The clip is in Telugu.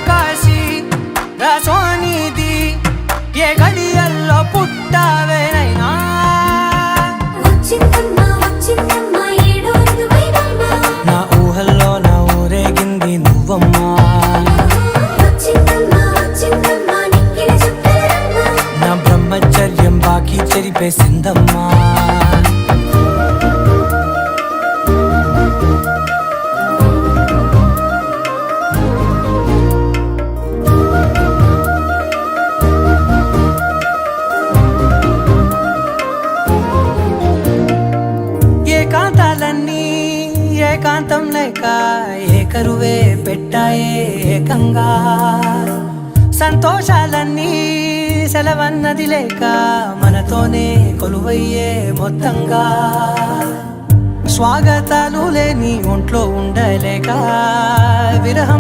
కాశీ రసోనిది ఏ గడియల్లో పుట్టావేనైనా నా ఊహల్లో నా ఊరేగింది నువ్వమ్మా నా బ్రహ్మచర్యం బాకీ చెరిపేసిందమ్మా ఏకాంతాలన్నీ ఏకాంతం లేక ఏకరువే పెట్టాయే ఏకంగా సంతోషాలన్నీ సెలవన్నది లేక మనతోనే కొలువయ్యే మొత్తంగా స్వాగతాలు లేని ఒంట్లో ఉండలేక విరహం